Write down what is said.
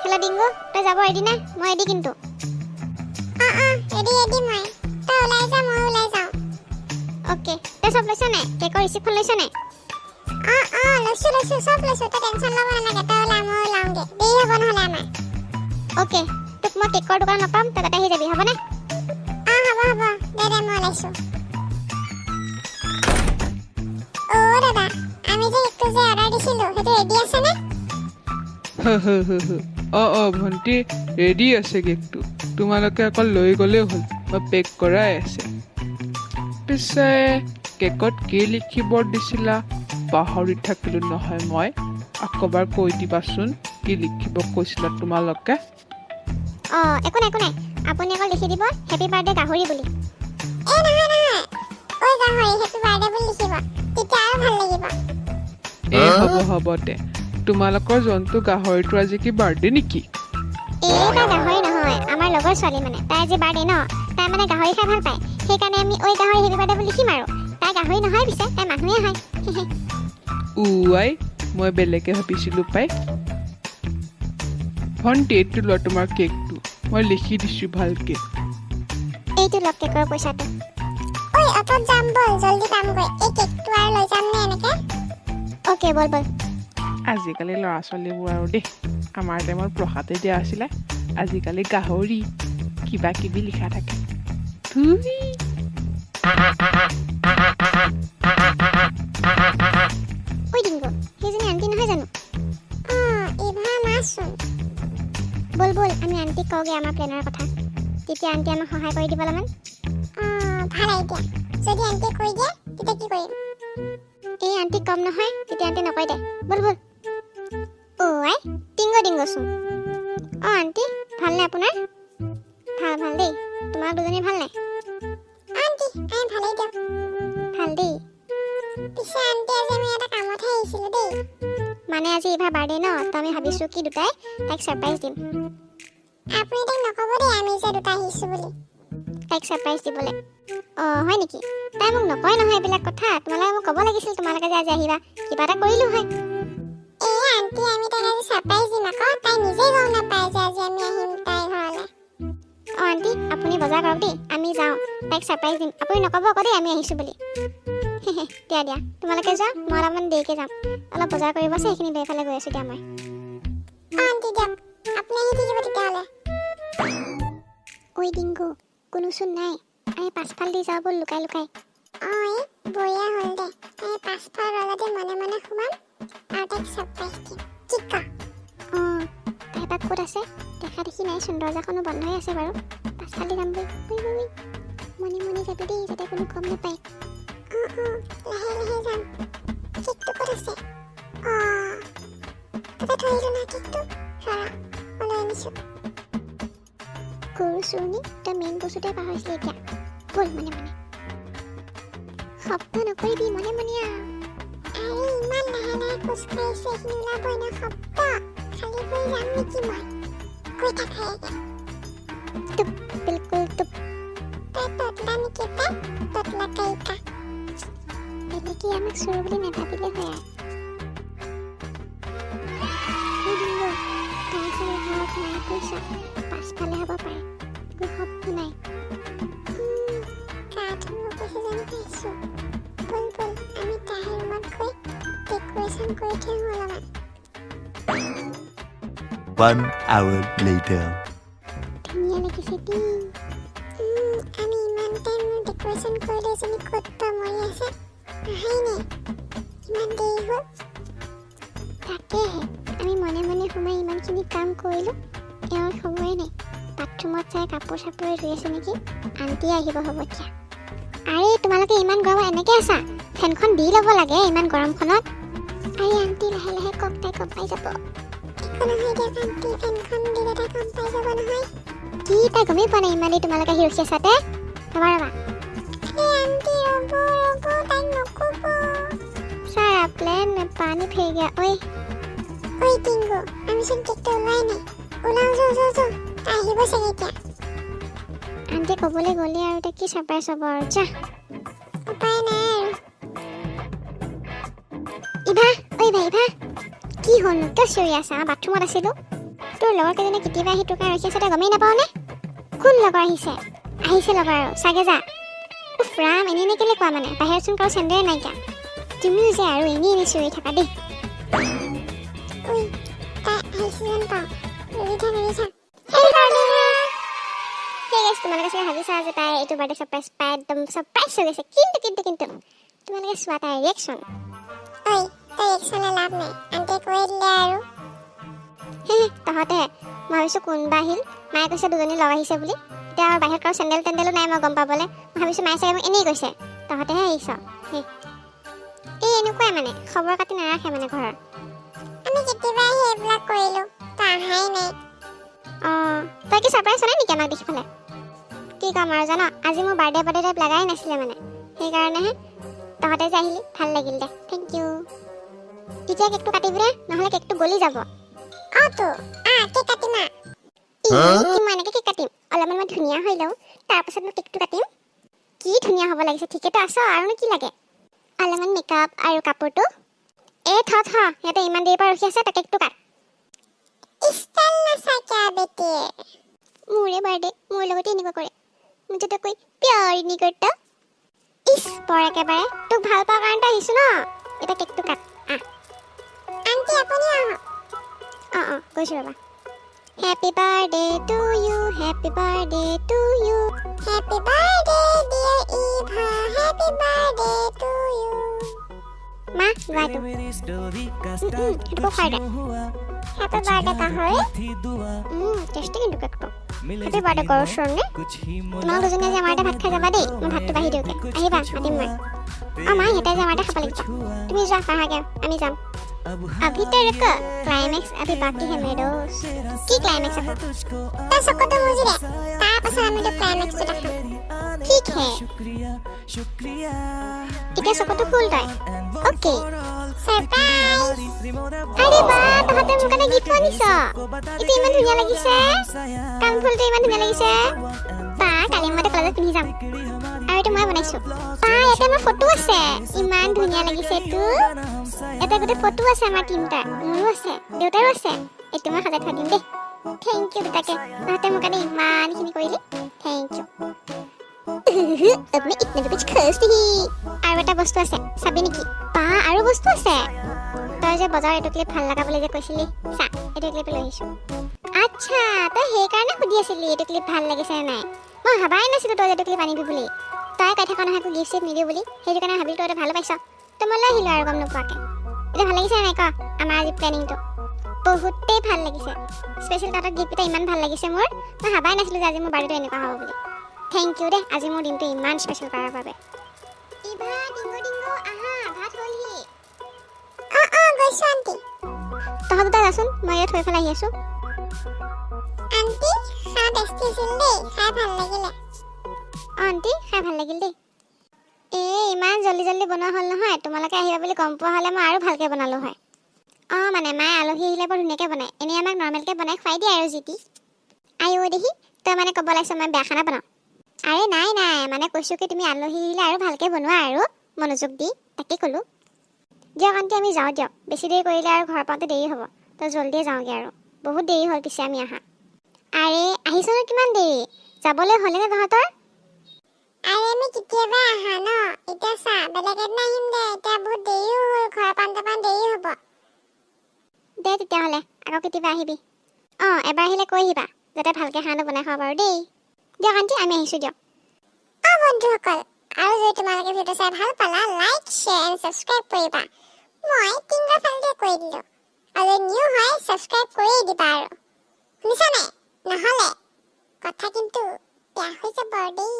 Hello' ডিংগু তই যাব ready নে মই ৰেডি কিন্তু ৰেডি মই তই ওলাই যা মই ওলাই যাওঁ অ'কে তই চব লৈছ নাই কেকৰ ৰিচিপ্টখন লৈছ নাই লৈছো চব লৈছো তই টেনশ্যন ল'ব নালাগে তই ওলাই মই ওলাওঁগে দেৰি হ'ব নহ'লে আমাৰ অ'কে তোক মই কেকৰ দোকান নাপাম তই তাতে আহি যাবি হ'বনে হ'ব দে মই ওলাইছো দাদা আমি যে একটু যে অৰ্ডাৰ দিছিলোঁ সেইটো ৰেডি আছেনে ভণ্টি ৰেডি আছে কেকটো তোমালোকে অকল লৈ গ'লেই হ'ল মই পেক কৰাই আছে পিছে কেকত কি লিখিব দিছিলা পাহৰি থাকিলোঁ নহয় মই আকৌবাৰ কৈ দিবাচোন কি লিখিব কৈছিলা তোমালোকে একো নাই আপুনি অকল লিখি দিব হেপী বাৰ্থডে গাহৰি বুলি নহয় ঐ গাহৰি হেপী বাৰ্থডে বুলি লিখিব তেতিয়া আৰু ভাল লাগিব হ'ব দে তোমালোকৰ জন্তু গাহৰিটো আজি কি বাৰ্থডে নেকি তাই গাহৰি নহয় আমাৰ লগৰ ছোৱালী মানে তাই আজি বাৰ্থডে ন তাই মানে গাহৰি খাই ভাল পায় সেইকাৰণে আমি ঐ গাহৰি হেপী বাৰ্থডে বুলি লিখিম আৰু তাই গাহৰি নহয় পিছে তাই মানুহে হয় আই মই বেলেগে ভাবিছিলোঁ পাই ভণ্টি এইটো লোৱা তোমাৰ কেকটো মই লিখি দিছোঁ ভালকে এইটো লগ কেকৰ পইচাটো ঐ অটত যাম বল জলদি কাম কৰি এই কেকটো আৰু লৈ যাম নে এনেকে অ'কে বল আজিকালি ল'ৰা ছোৱালীবোৰ আৰু দেই আমাৰ টাইমত প্ৰসাদে দিয়া আছিলে আজিকালি গাহৰি কিবা কিবি লিখা থাকে ঐ ডিংগু সেইজনী আণ্টি নহয় জানো ইভা মাছচোন বল আমি আণ্টিক কওঁগৈ আমাৰ প্লেনৰ কথা তেতিয়া আণ্টি আমাক সহায় কৰি দিব অলপমান ভাল আইডিয়া যদি আণ্টিয়ে কৈ দিয়ে তেতিয়া কি কৰিম এই আণ্টিক কম নহয় তেতিয়া আণ্টি নকয় দে বল আই ডিংগচোন আণ্টি ভালনে আপোনাৰ ভাল দেই তোমাৰ দুজনী ভাল নাই আণ্টি আমি ভালেই দিয়ক ভাল দেই পিছে আণ্টি আজি আমি এটা কামতহে আহিছিলোঁ দেই মানে আজি ইভাৰ বাৰ্থডে ন তো আমি ভাবিছোঁ কি দুটাই তাইক ছাৰপ্ৰাইজ দিম আপুনি তাইক নক'ব দেই আমি যে দুটা আহিছোঁ বুলি তাইক ছাৰপ্ৰাইজ দিবলৈ হয় নেকি তাই মোক নকয় নহয় এইবিলাক কথা তোমালোকে মোক ক'ব লাগিছিল তোমালোকে যে আজি আহিবা কিবা এটা কৰিলোঁ হয় আণ্টি আমি তাইক আজি ছাৰপ্ৰাইজ দিম আকৌ তাই নিজেই গম নাপায় যে আজি আমি আহিম তাইৰ ঘৰলৈ আণ্টি আপুনি বজাৰ কৰক দেই আমি যাওঁ তাইক ছাৰপ্ৰাইজ দিম আপুনি নক'ব আকৌ দেই আমি আহিছোঁ বুলি দিয়া তোমালোকে যোৱা মই অলপমান দেৰিকৈ যাম অলপ বজাৰ কৰিব আছে সেইখিনি বেৰফালে গৈ আছোঁ দিয়া মই আণ্টি দিয়ক আপুনি আহি থাকিব তেতিয়াহ'লে ঐ ডিংগু কোনোচোন নাই আমি পাছফাল দি যাওঁ ব'ল লুকাই বঢ়িয়া হ'ল দে আমি পাছফাল ৰলতে মনে সোমাম আৰু তাইক ছাৰপ্ৰাইজ দিম কি ক তাই বা ক'ত আছে দেখা দেখি নাইচোন দৰ্জাখনো বন্ধ হৈ আছে বাৰু পাছফালে যাম বৈ মনে যাবি দেই যাতে কোনো গম নাপায় লাহে যাম কেকটো ক'ত আছে তাতে থৈ আহিলোঁ না কেকটো ৰহ মই লৈ আনিছোঁ গৰু চুৰণি তই মেইন বস্তুটোৱে পাহৰিছিলি এতিয়া ব'ল মনে শব্দ নকৰিবি মনে আৰে ইমান লাহে খোজকাঢ়িছোঁ এইখিনি ওলাবই ন শব্দ খালী ভৰি যাম নেকি মই কৈ থাক টুপ বিলকুল টুপ তই ততলা নেকি ততলা কাইকা বেলেগে আমাক চোৰ বুলি নাভাবিলে হয় তাই চাগে ঘৰত নাই কৈছ পাছফালে হ'ব পাৰে একো শব্দ নাই গাটো নকৈছে যেন পাইছোঁ বল আমি তাইৰ ৰুমত গৈ ডেক'ৰেশ্যন কৰি থৈ আহোঁ অলপমান 1 hour later. ধুনীয়া লাগিছে দেই আমি ইমান টাইম ডেক'ৰেশ্যন কৰিলে এজনী ক'ত বা মৰি আছে আহাই নাই ইমান দেৰি হ'ল তাকেহে আমি মনে সোমাই ইমানখিনি কাম কৰিলোঁ এওঁৰ খবৰে নাই বাথৰুমত চাই কাপোৰ চাপোৰ ধুই আছে নেকি আণ্টি আহিব হ'ব এতিয়া আৰে তোমালোকে ইমান গৰমত এনেকৈ আছা ফেনখন দি ল'ব লাগে ইমান গৰমখনত আৰে আণ্টি লাহে কওক তাই গম পাই যাব একো নহয় দিয়ক আণ্টি ফেনখন দিলে তাই গম পাই যাব নহয় কি তাই গমেই পোৱা নাই ইমান দেৰি তোমালোকে আহি ৰখি আছাতে ৰ'বা আণ্টি ৰ'ব তাইক নক'ব सारा प्लान में पानी फेर गया ओए টিংগু আমিচোন কেকটো ওলাই নাই ওলাও যাও তাই আহিব চাগে এতিয়া আন্টি ক'বলৈ গ'লে আৰু এতিয়া কি ছাৰপ্ৰাইজ হ'ব আৰু যা উপায় নাই আৰু ইভা কি হ'লনো কিয় চিঞৰি আছা বাথৰুমত আছিলোঁ তোৰ লগৰ কেইজনে কেতিয়াবা আহি তোৰ কাৰণে ৰখি আছে তই গমেই নাপাৱ নে কোন লগৰ আহিছে লগৰ আৰু চাগে যা উফ ৰাম এনেই কেলে কোৱা মানে বাহিৰতচোন কাৰো চেণ্ডেলে নাইকিয়া তুমিও যে আৰু এনেই চিঞৰি থাকা দেই উই তাই আহিছে যেন পাওঁ ৰুবি থাক তোমালোকে চাগে ভাবিছা যে তাই এইটো বাৰ্থডে ছাৰপ্ৰাইজ পাই একদম ছাৰপ্ৰাইজ হৈ গৈছে কিন্তু তোমালোকে চোৱা তাইৰ ৰিয়েকশ্যন ঐ তই ৰিয়েকশ্যনে লাভ নাই আন্টিয়ে কৈ দিলে আৰু তহঁতে মই ভাবিছোঁ কোনোবা আহিল মায়ে কৈছে দুজনী লগ আহিছে বুলি এতিয়া আৰু বাহিৰত কাৰো চেণ্ডেল টেণ্ডেলো নাই মই গম পাবলৈ মই ভাবিছোঁ মায়ে চাগে মোক এনেই কৈছে তহঁতেহে আহিছ এই এনেকুৱাই মানে খবৰ কাটি নাৰাখে মানে ঘৰৰ আমি কেতিয়াবা সেইবিলাক কৰিলোঁ তই অহাই নাই অঁ তই কি ছাৰপ্ৰাইজ হোৱা নাই নেকি আমাক দেখি পেলাই কি ক'ম আৰু জান আজি মোৰ বাৰ্থডে টাইপ লগাই নাছিলে মানে সেইকাৰণেহে তহঁতে যে আহিলি ভাল লাগিল দে থেংক ইউ এতিয়া কেকটো কাটিবি দে নহ'লে কেকটো গলি যাব তো কেক কাটিমা মই এনেকৈ কেক কাটিম অলপমান মই ধুনীয়া হৈ লওঁ তাৰপাছত মই কেকটো কাটিম কি ধুনীয়া হ'ব লাগিছে ঠিকেতো আছ আৰুনো কি লাগে অলপমান মেকআপ আৰু কাপোৰটো থ সিহঁতে ইমান দেৰিৰ পৰা ৰখি আছে তই কেকটো কাট ষ্টাইল নাচাই কিয়া বেটি মোৰে বাৰ্থডে মোৰ লগতে এনেকুৱা কৰে মুझे तो कोई प्यार नहीं करता इस पर একেবাৰে তোক ভাল পাওঁ কাৰণতে আহিছো ন এটা কেকটো কাট আন্টি আপুনি গৈছো ৰবা happy birthday to you happy birthday to you happy birthday dear Eva happy birthday to you মা গাইটো এটা খাই দে হ্যাপি বাৰ্থডে কাহৰি টেষ্টি কিন্তু কেকটো হ্যাপি বাৰ্থডে গৌৰ শৰণে তোমালোক দুজনীয়ে যে আমাৰ এটা ভাত খাই যাবা দেই মই ভাতটো বাঢ়ি দিওঁগে আহিবা মাতিম মই মা সিহঁতে যে আমাৰ এটা খাব লাগিব তুমি যোৱা পাহাগে আমি যাম अभी तो रुको क्लाइमैक्स अभी बाकी है मेरे दोस्त की क्लाइमैक्स है তই চকুটো মুজি দে তাৰপাছত আমি তো ক্লাইমেক্সটো দেখাম ठीक है इतना चकुটো ফুল তই ओके সাৰপ্ৰাইজ अरे वाह তহঁতে মোক এটা গিফ্ট আনিছ ইটো ইমান ধুনীয়া লাগিছে কাম ফুলটো ইমান ধুনীয়া লাগিছে পা কালি মই কলেজত পিন্ধি যাম আৰু এইটো মই বনাইছো পা ইয়াতে মোৰ ফটো আছে ইমান ধুনীয়া লাগিছে এইটো এটা গোটে ফটো আছে আমাৰ তিনটা মোৰো আছে দেউতাৰো আছে এইটো মই সজাই থৈ দিম দেই থেংক ইউ দুটাকে তহঁতে মোক এটা ইমানখিনি কৰিলি থেংক ইউ अपने इतने कुछ खर्च नहीं আৰু এটা বস্তু আছে চাবি নেকি পা আৰু বস্তু আছে তই যে বজাৰ এইটো ক্লিপ ভাল লগা বুলি যে কৈছিলি চা এইটো ক্লিপ লৈ আহিছো আচ্ছা তই সেই কাৰণে সুধি আছিলি এইটো ক্লিপ ভাল লাগিছে নাই মই ভাবাই নাছিলো তই এইটো ক্লিপ আনিবি বুলি তই কৈ থাক নহয় গিফ্ট চিফ্ট নিদিও বুলি সেইটো কাৰণে ভাবিলো তই ভাল পাইছ তই মই লৈ আহিলো আৰু গম নোপোৱাকে এইটো ভাল লাগিছে নাই ক আমাৰ আজি প্লেনিংটো বহুতেই ভাল লাগিছে স্পেচিয়েল কাৰ্ডত গিফ্ট এটা ইমান ভাল লাগিছে মোৰ মই ভাবাই নাছিলো যে আজি মোৰ বাৰ্থডে এনেকুৱা হ'ব বুলি থেংক ইউ দে আজি মোৰ দিনটো ইমান স্পেচিয়েল কৰাৰ বাবে ইভা ডিংগো আহা ভাত হ'লহি গৈছো আন্টি তহঁত দুটা যাচোন মই ইয়াত থৈ পেলাই আহি আছো আন্টি খানা টেষ্টি আছিল দেই খাই ভাল লাগিলে আন্টি খাই ভাল লাগিল দেই ইমান জল্দি জল্দি বনোৱা হ'ল নহয় তোমালোকে আহিবা বুলি গম পোৱা হ'লে মই আৰু ভালকৈ বনালোঁ হয় মানে মায়ে আলহী আহিলে বৰ ধুনীয়াকৈ বনায় এনেই আমাক নৰ্মেলকৈ বনাই খুৱাই দিয়ে আৰু জিতি আইও দেখি তই মানে ক'ব লাগিছ মই বেয়া খানা বনাওঁ আৰে নাই মানে কৈছোঁ কি তুমি আলহী আহিলে আৰু ভালকৈ বনোৱা আৰু মনোযোগ দি তাকে ক'লোঁ দিয়ক আন্টি আমি যাওঁ দিয়ক বেছি দেৰি কৰিলে আৰু ঘৰ পাওঁতে দেৰি হ'ব তই জল্দিয়ে যাওঁগৈ আৰু বহুত দেৰি হ'ল পিছে আমি অহা আৰে আহিছনো কিমান দেৰি যাবলৈ হ'লেনে তহঁতৰ আৰে আমি কেতিয়াবা আহা ন এতিয়া চা বেলেগ এদিন আহিম দে এতিয়া বহুত দেৰিও হ'ল ঘৰ পাওঁতে দেৰি হ'ব দে তেতিয়াহ'লে আকৌ কেতিয়াবা আহিবি এবাৰ আহিলে কৈ আহিবা যাতে ভালকৈ খানাটো বনাই খাব পাৰোঁ দেই দিয়ক আন্টি আমি আহিছোঁ দিয়ক বন্ধুসকল আৰু যদি তোমালোকে ভিডিঅ' চাই ভাল পালা লাইক শ্বেয়াৰ এণ্ড ছাবস্ক্ৰাইব কৰিবা মই তিনিটা ফালতে কৈ দিলোঁ আৰু নিউ হয় ছাবস্ক্ৰাইব কৰিয়ে দিবা আৰু শুনিছা নাই নহ'লে কথা কিন্তু বেয়া হৈ যাব দেই